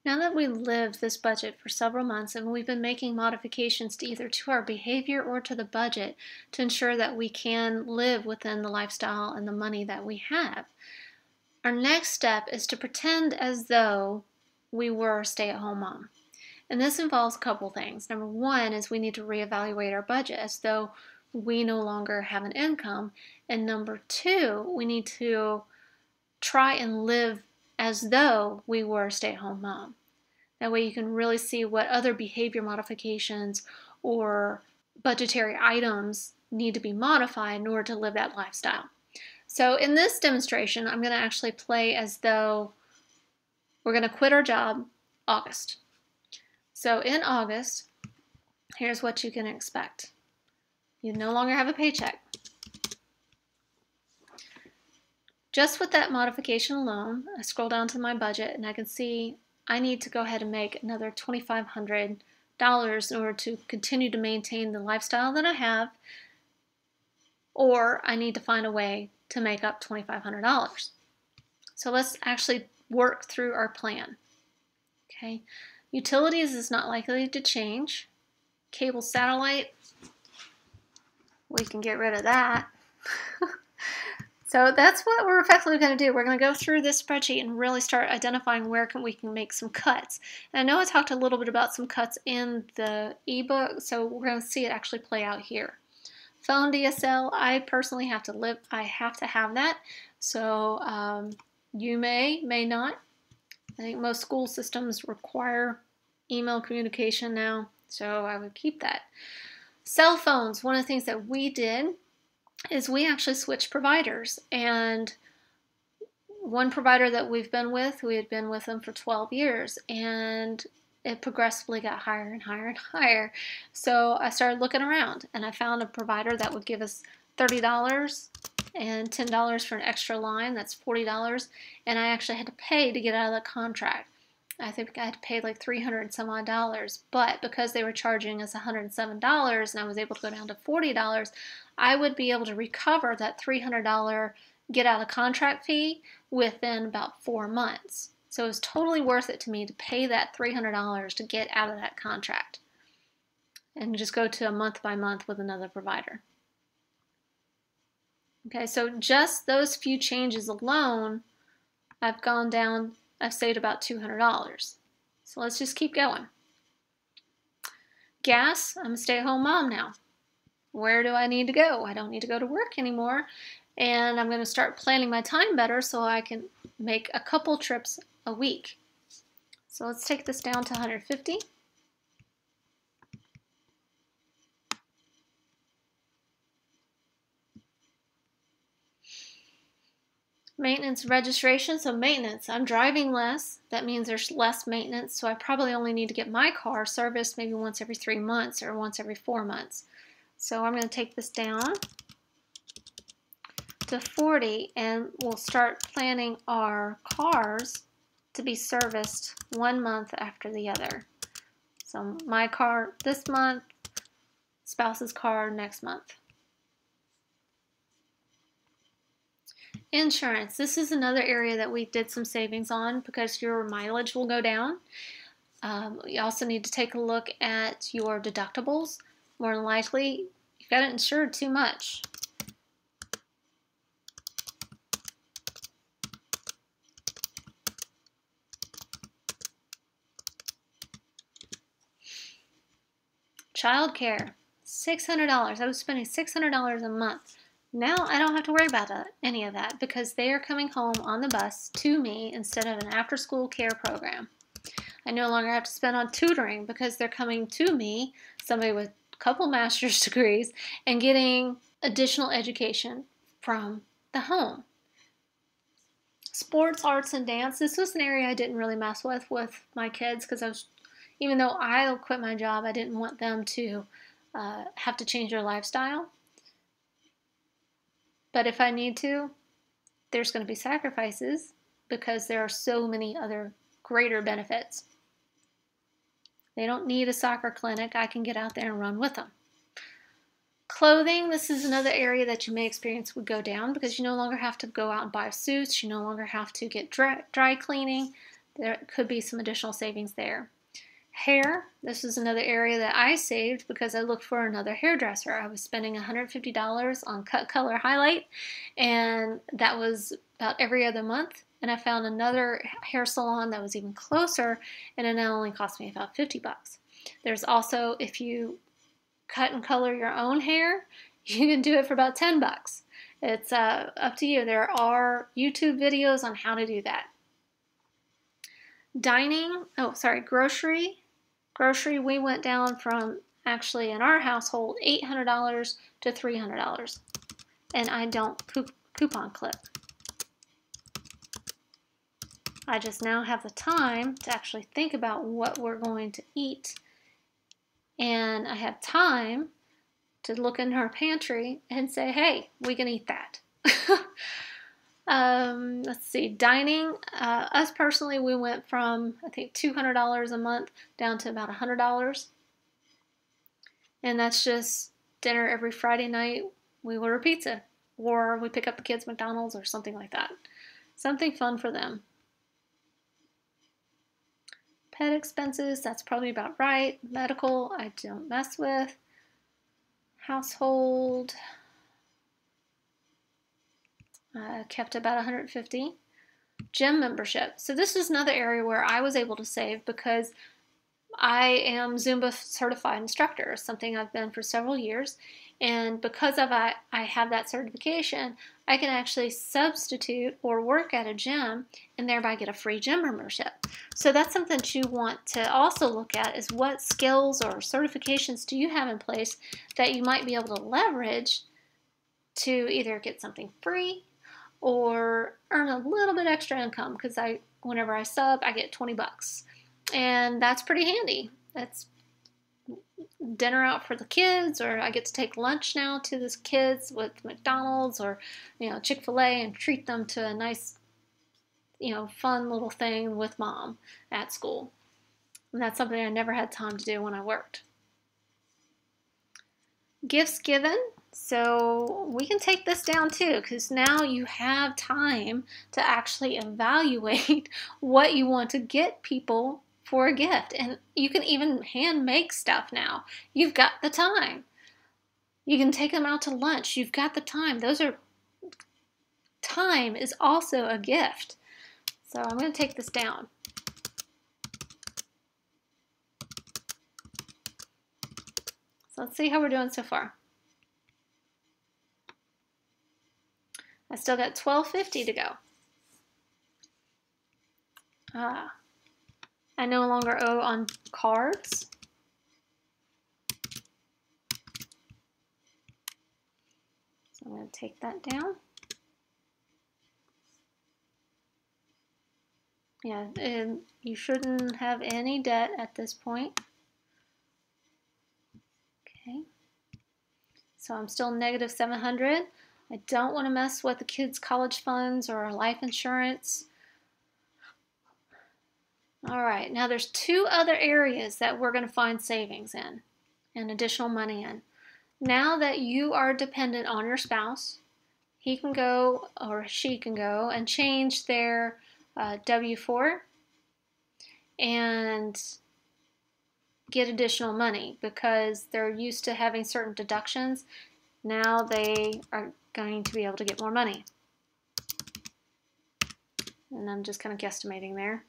Now that we've lived this budget for several months and we've been making modifications to either to our behavior or to the budget to ensure that we can live within the lifestyle and the money that we have, our next step is to pretend as though we were a stay-at-home mom. And this involves a couple things. Number one is we need to reevaluate our budget as though we no longer have an income. And number two, we need to try and live as though we were a stay-at-home mom. That way you can really see what other behavior modifications or budgetary items need to be modified in order to live that lifestyle. So in this demonstration, I'm going to actually play as though we're going to quit our job August. So in August, here's what you can expect. You no longer have a paycheck. Just with that modification alone, I scroll down to my budget and I can see I need to go ahead and make another $2,500 in order to continue to maintain the lifestyle that I have, or I need to find a way to make up $2,500. So let's actually work through our plan. Okay, utilities is not likely to change. Cable satellite, we can get rid of that. So that's what we're effectively going to do. We're going to go through this spreadsheet and really start identifying where we can make some cuts. And I know I talked a little bit about some cuts in the ebook, so we're going to see it actually play out here. Phone DSL, I personally have to have that. So you may not. I think most school systems require email communication now, so I would keep that. Cell phones, one of the things that we did is we actually switched providers, and one provider that we had been with them for 12 years, and it progressively got higher and higher and higher. So I started looking around and I found a provider that would give us $30 and $10 for an extra line. That's $40, and I actually had to pay to get out of the contract. I think I had to pay like $300 and some odd dollars, but because they were charging us $107 and I was able to go down to $40, I would be able to recover that $300 get out of contract fee within about 4 months. So it was totally worth it to me to pay that $300 to get out of that contract and just go to a month by month with another provider. Okay, so just those few changes alone, I've saved about $200. So let's just keep going. Gas, I'm a stay-at-home mom now. Where do I need to go? I don't need to go to work anymore. And I'm going to start planning my time better so I can make a couple trips a week. So let's take this down to 150. Maintenance registration, so maintenance, I'm driving less. That means there's less maintenance, so I probably only need to get my car serviced maybe once every 3 months or once every 4 months. So I'm going to take this down to 40, and we'll start planning our cars to be serviced 1 month after the other. So my car this month, spouse's car next month. Insurance. This is another area that we did some savings on because your mileage will go down. You also need to take a look at your deductibles. More than likely, you've got it insured too much. Child care, $600. I was spending $600 a month. Now I don't have to worry about any of that because they are coming home on the bus to me instead of an after-school care program. I no longer have to spend on tutoring because they're coming to me, somebody with a couple master's degrees, and getting additional education from the home. Sports, arts, and dance. This was an area I didn't really mess with my kids because even though I quit my job, I didn't want them to have to change their lifestyle. But if I need to, there's going to be sacrifices because there are so many other greater benefits. They don't need a soccer clinic. I can get out there and run with them. Clothing, this is another area that you may experience would go down because you no longer have to go out and buy suits. You no longer have to get dry cleaning. there could be some additional savings there. Hair, this is another area that I saved because I looked for another hairdresser. I was spending $150 on cut, color, highlight, and that was about every other month. And I found another hair salon that was even closer, and it now only cost me about 50 bucks. There's also, if you cut and color your own hair, you can do it for about 10 bucks. It's up to you. There are YouTube videos on how to do that. Dining, grocery. Grocery, we went down from, actually in our household, $800 to $300. And I don't coupon clip. I just now have the time to actually think about what we're going to eat. And I have time to look in her pantry and say, hey, we can eat that. Let's see, dining. Us personally, we went from, I think, $200 a month down to about $100. And that's just dinner every Friday night. We order pizza, or we pick up the kids' McDonald's or something like that. Something fun for them. Pet expenses, that's probably about right. Medical, I don't mess with. Household, kept about $150. Gym membership. So this is another area where I was able to save because I am Zumba certified instructor, something I've been for several years. And because I have that certification, I can actually substitute or work at a gym and thereby get a free gym membership. So that's something that you want to also look at, is what skills or certifications do you have in place that you might be able to leverage to either get something free or earn a little bit extra income, because whenever I sub, I get 20 bucks. And that's pretty handy. That's dinner out for the kids, or I get to take lunch now to the kids with McDonald's or, Chick-fil-A, and treat them to a nice, fun little thing with mom at school. And that's something I never had time to do when I worked. Gifts given. So we can take this down too, because now you have time to actually evaluate what you want to get people for a gift. And you can even hand make stuff now. You've got the time. You can take them out to lunch. You've got the time. Time is also a gift. So I'm going to take this down. So let's see how we're doing so far. I still got $12.50 to go. I no longer owe on cards. So I'm going to take that down. Yeah, and you shouldn't have any debt at this point. Okay. So I'm still negative $700. I don't want to mess with the kids' college funds or life insurance. All right, now there's two other areas that we're going to find savings in and additional money in. Now that you are dependent on your spouse, he can go or she can go and change their W-4 and get additional money because they're used to having certain deductions. Now they are going to be able to get more money. And I'm just kind of guesstimating there.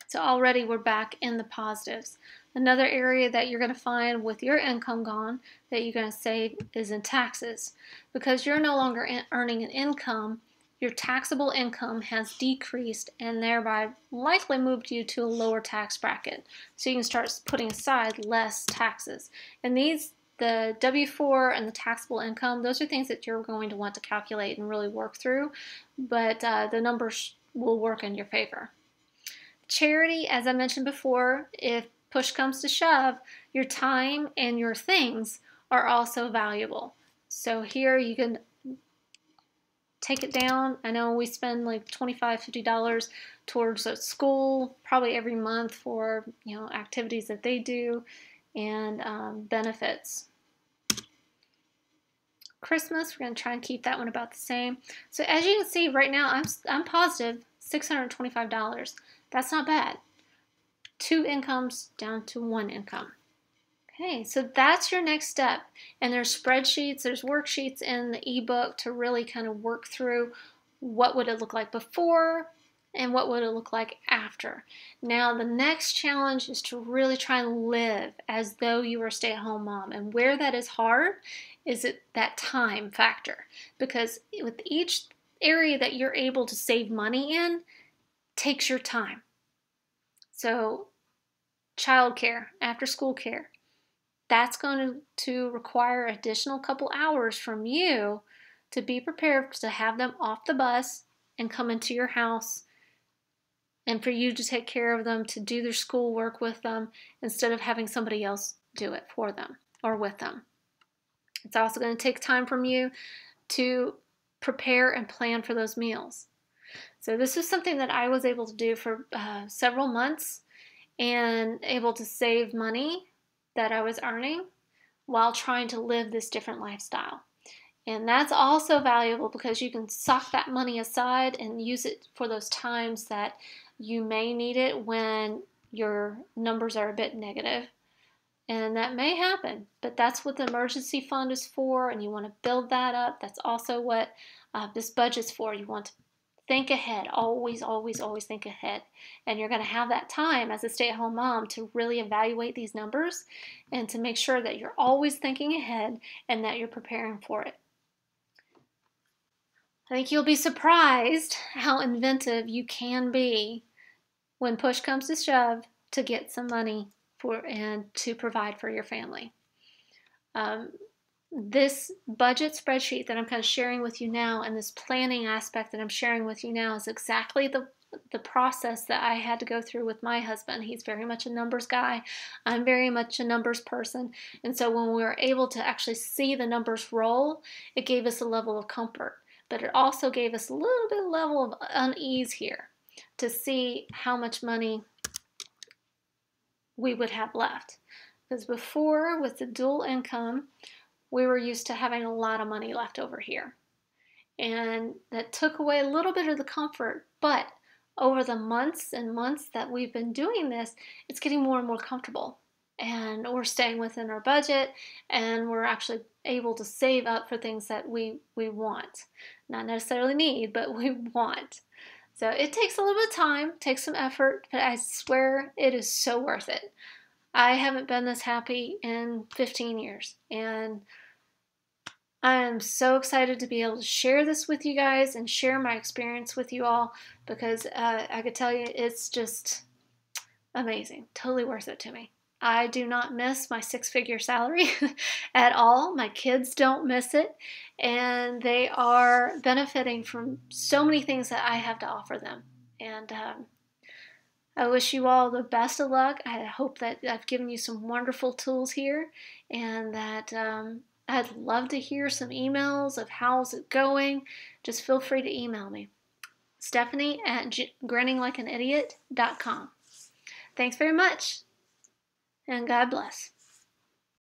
So already we're back in the positives. Another area that you're going to find with your income gone that you're going to save is in taxes. Because you're no longer earning an income, your taxable income has decreased and thereby likely moved you to a lower tax bracket. So you can start putting aside less taxes. And the W-4 and the taxable income, those are things that you're going to want to calculate and really work through, but the numbers will work in your favor. Charity, as I mentioned before, if push comes to shove, your time and your things are also valuable. So here you can take it down. I know we spend like $25, $50 towards a school probably every month for activities that they do and benefits. Christmas, we're going to try and keep that one about the same. So as you can see right now, I'm positive $625. That's not bad. 2 incomes down to 1 income. Okay, so that's your next step. And there's spreadsheets, there's worksheets in the ebook to really kind of work through what would it look like before and what would it look like after. Now, the next challenge is to really try and live as though you were a stay-at-home mom. And where that is hard is that time factor. Because with each area that you're able to save money in, takes your time. So, childcare, after-school care, that's going to require additional couple hours from you to be prepared to have them off the bus and come into your house, and for you to take care of them, to do their schoolwork with them instead of having somebody else do it for them or with them. It's also going to take time from you to prepare and plan for those meals. So this is something that I was able to do for several months and able to save money that I was earning while trying to live this different lifestyle. And that's also valuable because you can sock that money aside and use it for those times that you may need it when your numbers are a bit negative. And that may happen, but that's what the emergency fund is for, and you want to build that up. That's also what this budget's for. You want to think ahead, always, always, always think ahead. And you're going to have that time as a stay-at-home mom to really evaluate these numbers and to make sure that you're always thinking ahead and that you're preparing for it. I think you'll be surprised how inventive you can be when push comes to shove to get some money and to provide for your family. This budget spreadsheet that I'm kind of sharing with you now and this planning aspect that I'm sharing with you now is exactly the process that I had to go through with my husband. He's very much a numbers guy. I'm very much a numbers person. And so when we were able to actually see the numbers roll, it gave us a level of comfort. But it also gave us a little bit of level of unease here to see how much money we would have left. Because before, with the dual income, we were used to having a lot of money left over here. And that took away a little bit of the comfort. But over the months and months that we've been doing this, it's getting more and more comfortable. And we're staying within our budget, and we're actually able to save up for things that we want. Not necessarily need, but we want. So it takes a little bit of time, takes some effort, but I swear it is so worth it. I haven't been this happy in 15 years, and I am so excited to be able to share this with you guys and share my experience with you all, because I could tell you it's just amazing, totally worth it to me. I do not miss my 6-figure salary at all. My kids don't miss it, and they are benefiting from so many things that I have to offer them. And I wish you all the best of luck. I hope that I've given you some wonderful tools here, and that I'd love to hear some emails of how's it going. Just feel free to email me. Stephanie@grinninglikeidiot.com. Thanks very much, and God bless.